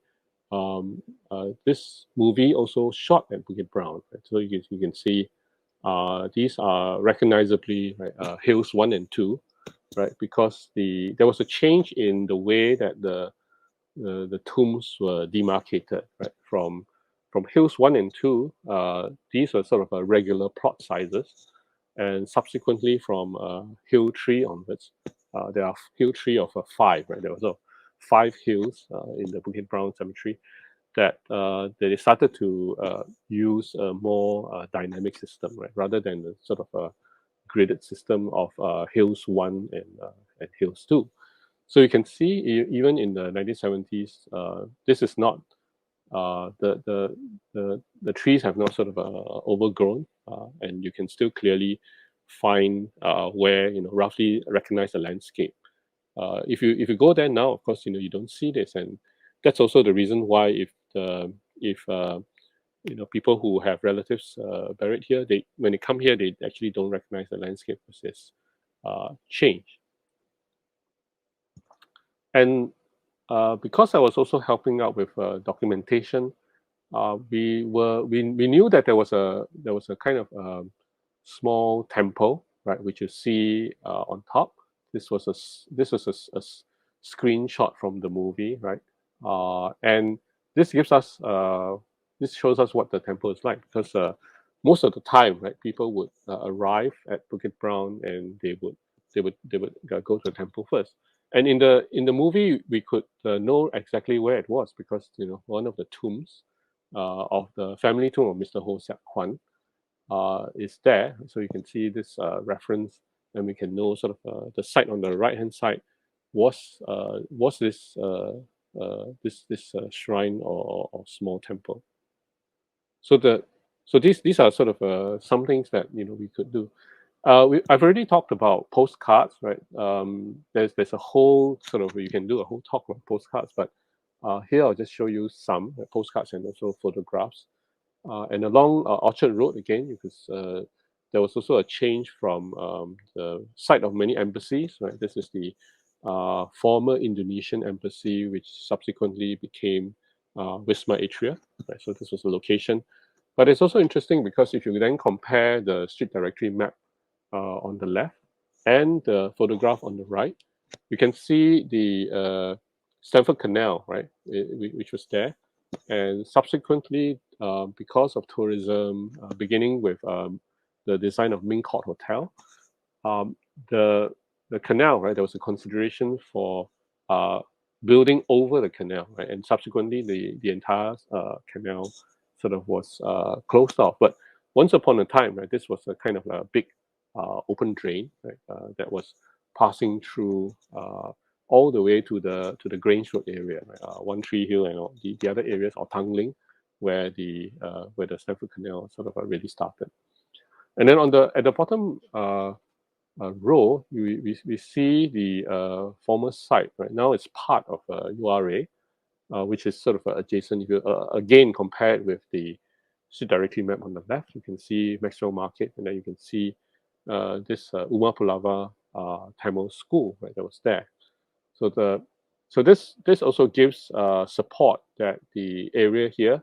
this movie also shot at Bukit Brown. Right? So you can see these are recognizably, right, Hills 1 and 2, right? Because there was a change in the way that the tombs were demarcated, right? From Hills 1 and 2, these were sort of regular plot sizes. And subsequently from Hill 3 onwards, there are Hill 3 of 5, right? There was 5 hills in the Bukit Brown Cemetery that they started to use a more dynamic system, right? Rather than the sort of a gridded system of Hills 1 and Hills 2. So you can see even in the 1970s, this is not the trees have not sort of overgrown, and you can still clearly find where roughly recognize the landscape. If you go there now, of course, you don't see this, and that's also the reason why if people who have relatives buried here, they when they come here, they actually don't recognize the landscape because it's changed. And because I was also helping out with documentation, we knew that there was a kind of small temple, right, which you see on top. This was a screenshot from the movie, right, and this gives us this shows us what the temple is like, because most of the time, right, people would arrive at Bukit Brown, and they would go to the temple first. And in the movie, we could know exactly where it was, because one of the tombs of the family tomb of Mr. Ho Siak Kwan is there. So you can see this reference, and we can know sort of the site on the right hand side was this shrine or small temple. So these are sort of some things that we could do. I've already talked about postcards, right? There's a whole sort of, you can do a whole talk on postcards, but here I'll just show you some postcards and also photographs. And along Orchard Road again, because there was also a change from the site of many embassies, right? This is the former Indonesian embassy, which subsequently became Wisma Atria, right? So this was the location. But it's also interesting because if you then compare the street directory map on the left and the photograph on the right, you can see the Stamford Canal, right, which was there. And subsequently, because of tourism, beginning with the design of Ming Court Hotel, um, the canal, right, there was a consideration for uh, building over the canal, right, and subsequently the entire canal sort of was closed off. But once upon a time, right, this was a kind of a big open drain, right, that was passing through all the way to the Grange Road area, right, One Tree Hill, and all the other areas, or Tangling, where the Stamford Canal sort of really started. And then at the bottom row, we see the former site. Right now, it's part of URA, which is sort of adjacent. If you again compare it with the street directory map on the left, you can see Maxwell Market, and then you can see this Umar Pulava Tamil School, right, that was there. So this also gives support that the area here,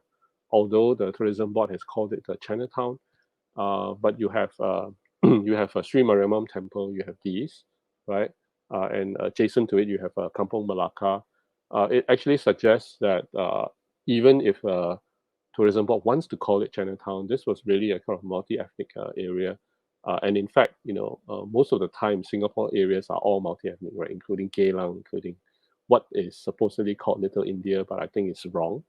although the tourism board has called it Chinatown, but you have you have a Sri Mariamman temple, you have these, right, and adjacent to it you have Kampong Malacca. It actually suggests that even if tourism board wants to call it Chinatown, this was really a kind of multi-ethnic area. And in fact, most of the time, Singapore areas are all multi-ethnic, right? Including Geylang, including what is supposedly called Little India, but I think it's wrong.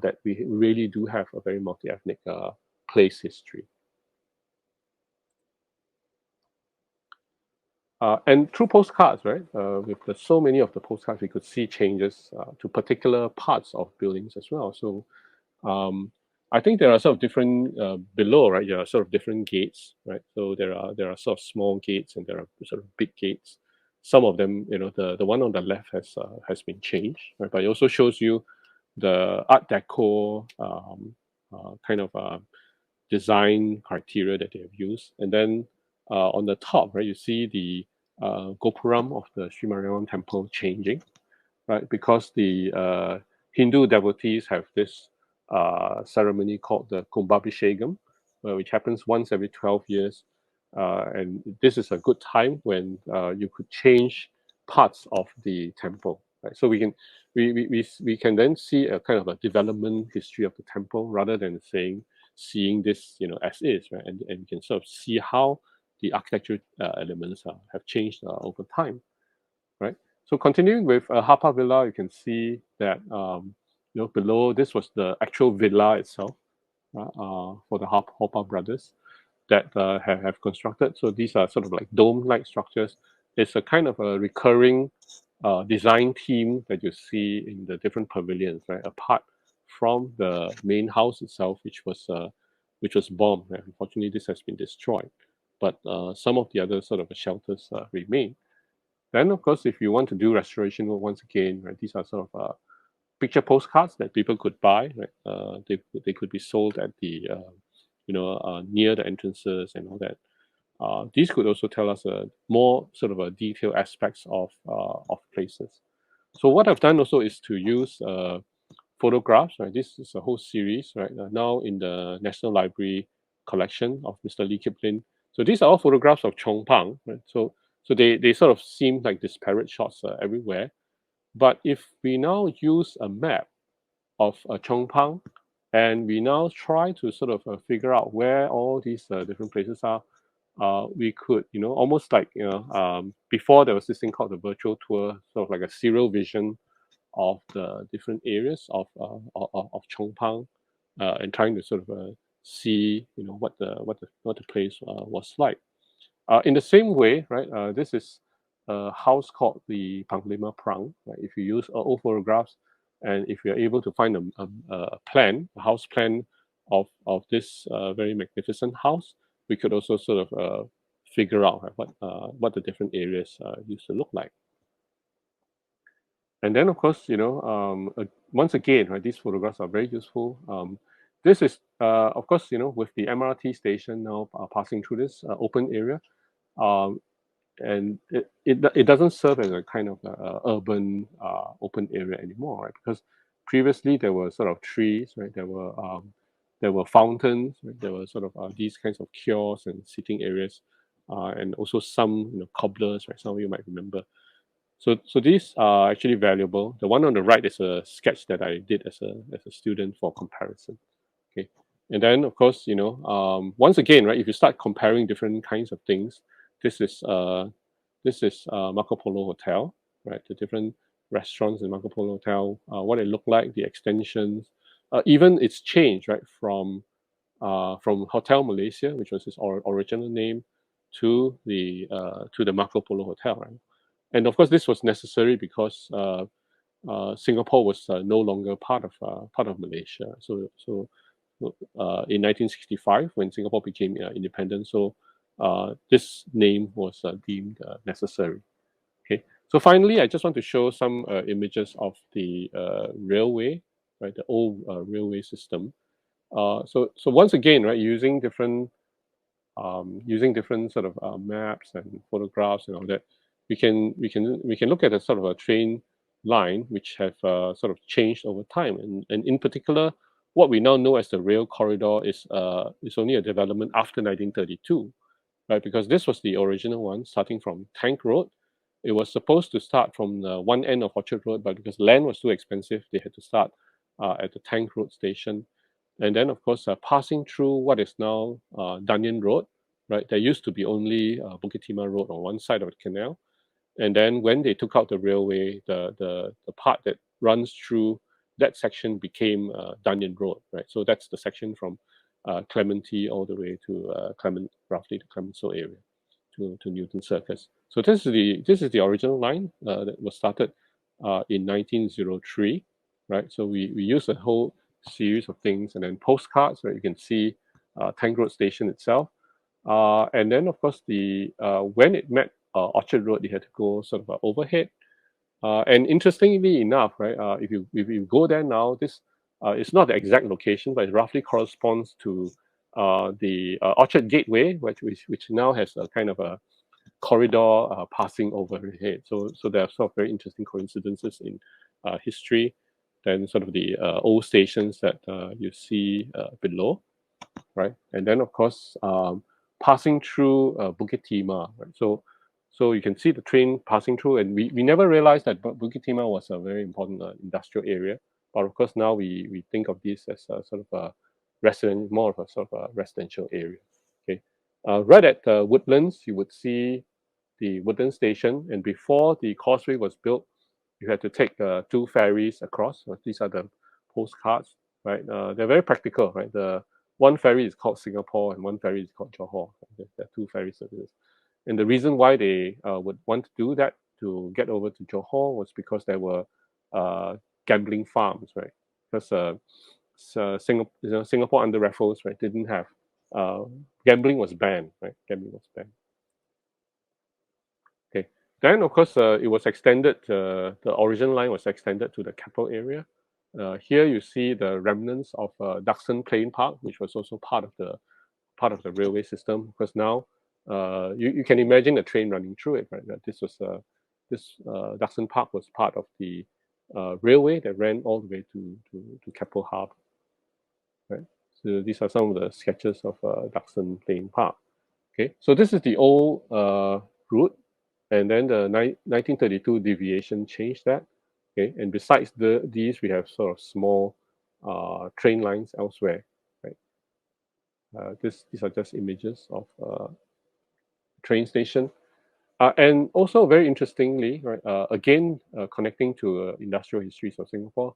That we really do have a very multi-ethnic place history. And through postcards, right? With so many of the postcards, we could see changes to particular parts of buildings as well. So I think there are sort of different below, right? There are sort of different gates, right? So there are sort of small gates and there are sort of big gates. Some of them, the one on the left has been changed, right? But it also shows you the Art Deco kind of design criteria that they have used. And then on the top, right, you see the Gopuram of the Sri Mariamman temple changing, right? Because the Hindu devotees have this ceremony called the Kumbhabhishegam, which happens once every 12 years. And this is a good time when you could change parts of the temple. Right? So we can then see a kind of a development history of the temple rather than seeing this as is, right? And you can sort of see how the architecture elements have changed over time, right? So continuing with Happā Villa, you can see that below this was the actual villa itself for the Hoppa brothers that have constructed. So these are sort of like dome-like structures. It's a kind of a recurring design theme that you see in the different pavilions, right? Apart from the main house itself, which was bombed. Right? Unfortunately, this has been destroyed, but some of the other sort of shelters remain. Then, of course, if you want to do restoration work once again, right, these are sort of picture postcards that people could buy. Right, they could be sold at the near the entrances and all that. These could also tell us more sort of a detailed aspects of places. So what I've done also is to use photographs. Right, this is a whole series. Right, now in the National Library collection of Mr. Lee Kip Lin. So these are all photographs of Chong Pang. Right, so they sort of seem like disparate shots everywhere. But if we now use a map of Chong Pang and we now try to sort of figure out where all these different places are, we could, almost like, before there was this thing called the virtual tour, sort of like a serial vision of the different areas of Chong Pang, and trying to sort of see, what the place was like. In the same way, right, this is a house called the Panglima Prang. Right? If you use old photographs and if you're able to find a plan, a house plan of this very magnificent house, we could also sort of figure out right, what the different areas used to look like. And then, of course, once again, right, these photographs are very useful. This is, of course, with the MRT station now passing through this open area, um, and it doesn't serve as a kind of urban open area anymore, right? Because previously there were sort of trees, right? There were fountains, right? There were sort of these kinds of kiosks and sitting areas, and also some cobblers, right? Some of you might remember. So these are actually valuable. The one on the right is a sketch that I did as a student for comparison. Okay, and then of course once again, right, if you start comparing different kinds of things, this is Marco Polo Hotel, right? The different restaurants in Marco Polo Hotel, what it looked like, the extensions, even it's changed, right, from Hotel Malaysia, which was its original name, to the Marco Polo Hotel, right? And of course, this was necessary because Singapore was no longer part of Malaysia. So in 1965, when Singapore became independent, so this name was deemed necessary. Okay. So finally, I just want to show some images of the railway, right? The old railway system. So once again, right, using different sort of maps and photographs and all that, we can look at a sort of a train line which have sort of changed over time, and in particular, what we now know as the rail corridor is only a development after 1932, right? Because this was the original one starting from Tank Road. It was supposed to start from the one end of Orchard Road, but because land was too expensive, they had to start at the Tank Road station. And then, of course, passing through what is now Dunyan Road, right? There used to be only Bukit Timah Road on one side of the canal. And then when they took out the railway, the part that runs through that section became Dunyan Road, right? So that's the section from Clementi all the way to roughly the Clemenceau area to Newton Circus. So this is the original line that was started in 1903, right? So we use a whole series of things, and then postcards, where you can see Tank Road Station itself, and then of course the when it met Orchard Road, you had to go sort of overhead. And interestingly enough, right, if you go there now, this it's not the exact location, but it roughly corresponds to the Orchard Gateway, which now has a kind of a corridor passing overhead. So there are sort of very interesting coincidences in history. Then sort of the old stations that you see below, right? And then of course passing through Bukit Timah, right? So you can see the train passing through, and we never realized that Bukit Timah was a very important industrial area. But of course now we think of this as a sort of a more of a sort of a residential area. Okay, right at Woodlands, you would see the Woodlands station, and before the causeway was built, you had to take two ferries across. So these are the postcards, right? They're very practical, right? The one ferry is called Singapore, and one ferry is called Johor. There are two ferry services. And the reason why they would want to do that to get over to Johor was because there were gambling farms, right? Because Singapore under Raffles, right, didn't have gambling was banned, right? Gambling was banned. Okay. Then of course it was extended. The original line was extended to the Keppel area. Here you see the remnants of Duxton Plain Park, which was also part of the railway system. Because now you can imagine a train running through it, right? This Duxton Park was part of the railway that ran all the way to Keppel Harbour, right? So these are some of the sketches of Duxton Plain Park. Okay, so this is the old route, and then the 1932 deviation changed that. Okay, and besides these, we have sort of small train lines elsewhere. Right, these are just images of train station, and also very interestingly, right, again connecting to industrial histories of Singapore,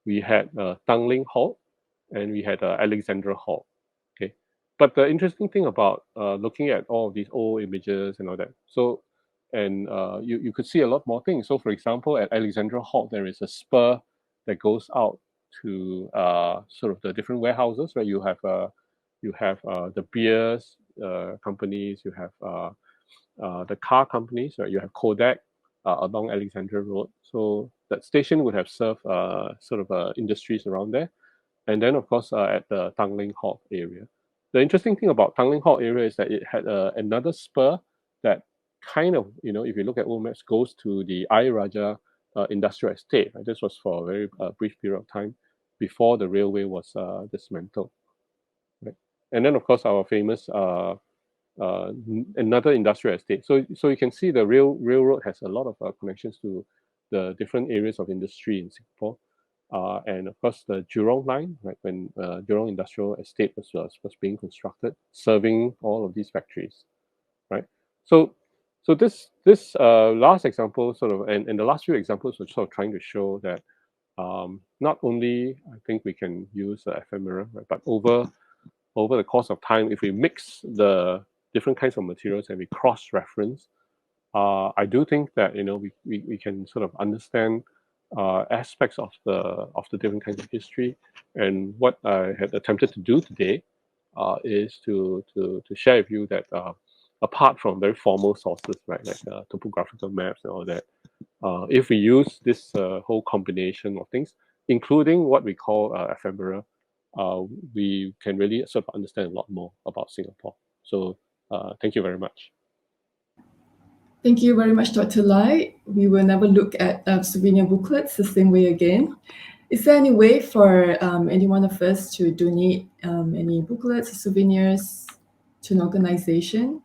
we had Tanglin Halt and we had Alexandra Halt. Okay, but the interesting thing about looking at all of these old images and all that, so and you could see a lot more things. So for example, at Alexandra Halt, there is a spur that goes out to sort of the different warehouses, right? You have the beers companies, you have the car companies, right? You have Kodak along Alexandra Road. So that station would have served sort of industries around there. And then, of course, at the Tanglin Halt area. The interesting thing about Tanglin Halt area is that it had another spur that kind of, if you look at old maps, goes to the Ayer Rajah industrial estate. Right? This was for a very brief period of time before the railway was dismantled. Right? And then, of course, our famous another industrial estate. So you can see the railroad has a lot of connections to the different areas of industry in Singapore. And of course, the Jurong line, right, when Jurong Industrial Estate was being constructed, serving all of these factories, right? So this last example sort of, and the last few examples were sort of trying to show that not only I think we can use ephemera, right, but over the course of time, if we mix the different kinds of materials and we cross-reference, I do think that we can sort of understand aspects of the different kinds of history. And what I had attempted to do today is to share with you that apart from very formal sources, right, like topographical maps and all that, if we use this whole combination of things, including what we call ephemera, we can really sort of understand a lot more about Singapore. So thank you very much. Thank you very much, Dr. Lai. We will never look at souvenir booklets the same way again. Is there any way for any one of us to donate any booklets or souvenirs to an organization?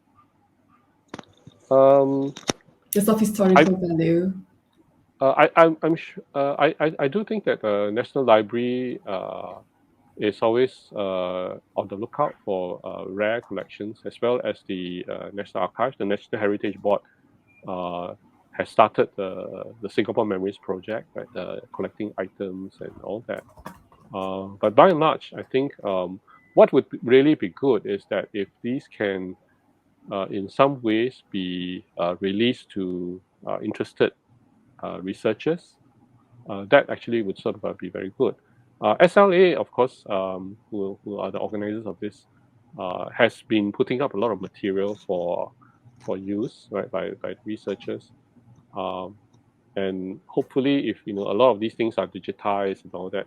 Just of historical value. I'm sure. I do think that the National Library is always on the lookout for rare collections, as well as the National Archives. The National Heritage Board has started the Singapore Memories Project, right, collecting items and all that. But by and large, I think what would really be good is that if these can, in some ways, be released to interested researchers, that actually would sort of be very good. SLA, of course, who are the organizers of this, has been putting up a lot of material for use, right, by researchers. Um, and hopefully, if a lot of these things are digitized and all that,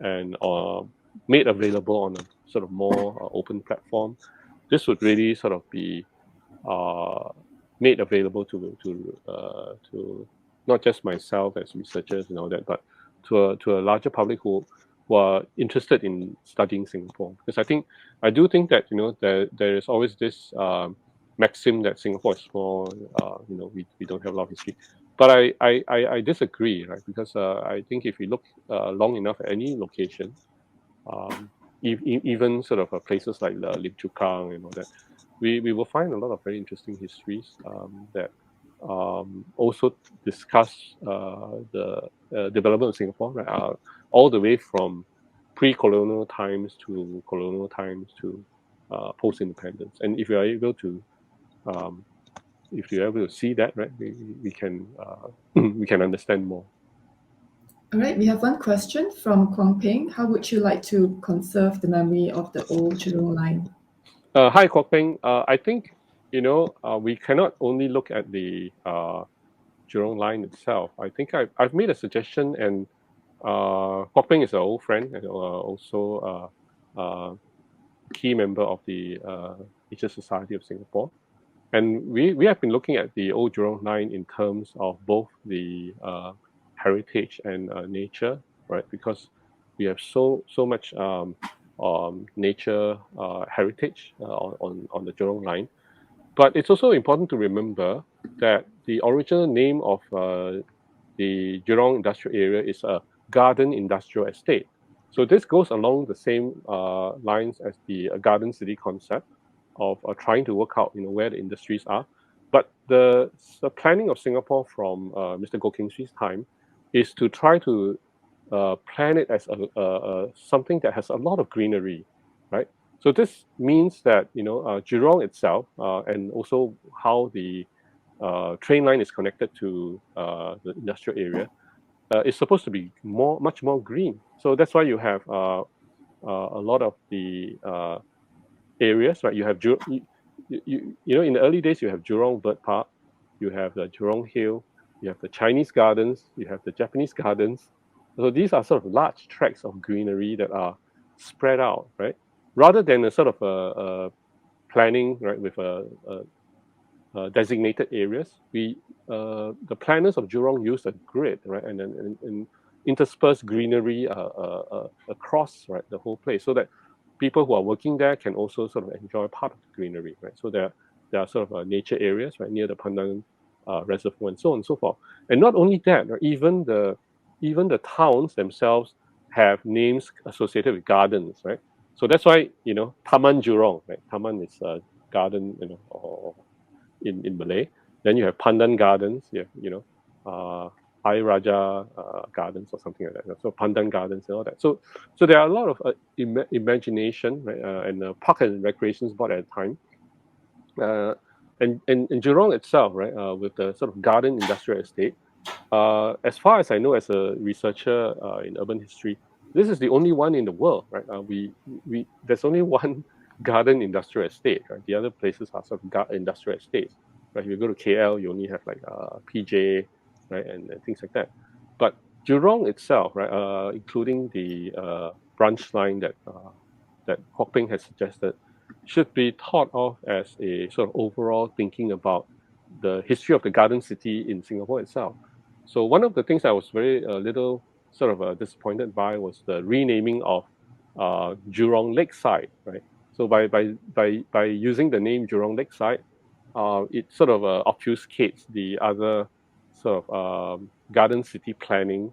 and made available on a sort of more open platform, this would really sort of be uh, made available to not just myself as researchers and all that, but to a larger public who are interested in studying Singapore. Because I do think that there is always this maxim that Singapore is small. We don't have a lot of history, but I disagree, right? Because I think if you look long enough at any location, um, even sort of places like Lim Chu Kang and all that, we will find a lot of very interesting histories that also discuss the development of Singapore, right? All the way from pre-colonial times to colonial times to post-independence. And um, if you're able to see that, right, we can we can understand more. All right, we have one question from Kwang Peng. How would you like to conserve the memory of the old Jurong line? Hi, Kwok Peng. I think we cannot only look at the Jurong line itself. I think I've made a suggestion, and Kwok Peng is an old friend and also key member of the Nature Society of Singapore. And we have been looking at the old Jurong line in terms of both the heritage and nature, right? Because we have so much nature heritage on the Jurong line. But it's also important to remember that the original name of the Jurong industrial area is a garden industrial estate. So this goes along the same lines as the garden city concept of trying to work out, where the industries are. But the planning of Singapore from Mr. Goh Keng Swee's time is to try to plan it as something that has a lot of greenery, right? So this means that Jurong itself and also how the train line is connected to the industrial area is supposed to be much more green. So that's why you have a lot of the areas, right? You have in the early days you have Jurong Bird Park, you have the Jurong Hill, you have the Chinese gardens, you have the Japanese gardens. So these are sort of large tracts of greenery that are spread out, right? Rather than a sort of a planning, right, with designated areas, the planners of Jurong used a grid, right, and intersperse greenery across, right, the whole place, so that people who are working there can also sort of enjoy part of the greenery, right? So there are sort of nature areas, right, near the Pandan Reservoir and so on and so forth. And not only that, right, even the towns themselves have names associated with gardens, right? So that's why Taman Jurong, right? Taman is a garden, or in Malay. Then you have Pandan Gardens. You have Air Raja Gardens or something like that. So Pandan Gardens and all that. So there are a lot of imagination, right, and Park and Recreations Board at the time. And Jurong itself, right, with the sort of garden industrial estate, as far as I know, as a researcher in urban history, this is the only one in the world, right? We there's only one garden industrial estate, right? The other places are sort of industrial estates, right? If you go to KL, you only have like PJ, right, and things like that. But Jurong itself, right, including the branch line that Kwok Peng has suggested, should be thought of as a sort of overall thinking about the history of the garden city in Singapore itself. So one of the things I was very little sort of disappointed by was the renaming of Jurong Lakeside, right? So by using the name Jurong Lakeside, it sort of obfuscates the other sort of garden city planning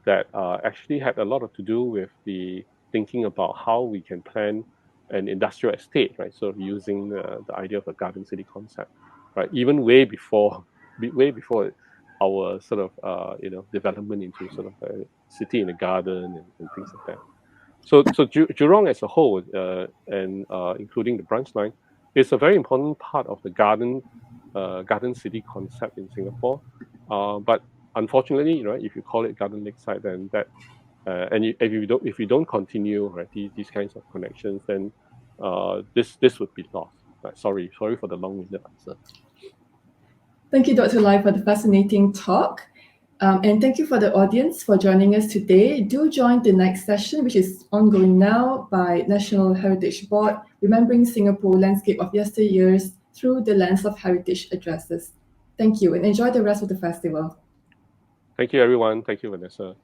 that actually had a lot to do with the thinking about how we can plan an industrial estate, right? So using the idea of a garden city concept, right? Even way before our sort of development into sort of a city in a garden and things like that. So Jurong as a whole, and including the branch line, is a very important part of the garden city concept in Singapore. But unfortunately, right, if you call it Garden Lakeside, then that if you don't continue, right, these kinds of connections, then this would be lost. Right? Sorry for the long-winded answer. Thank you, Dr. Lai, for the fascinating talk. And thank you for the audience for joining us today. Do join the next session, which is ongoing now by National Heritage Board, Remembering Singapore Landscape of Yesteryears through the lens of heritage addresses. Thank you, and enjoy the rest of the festival. Thank you, everyone. Thank you, Vanessa.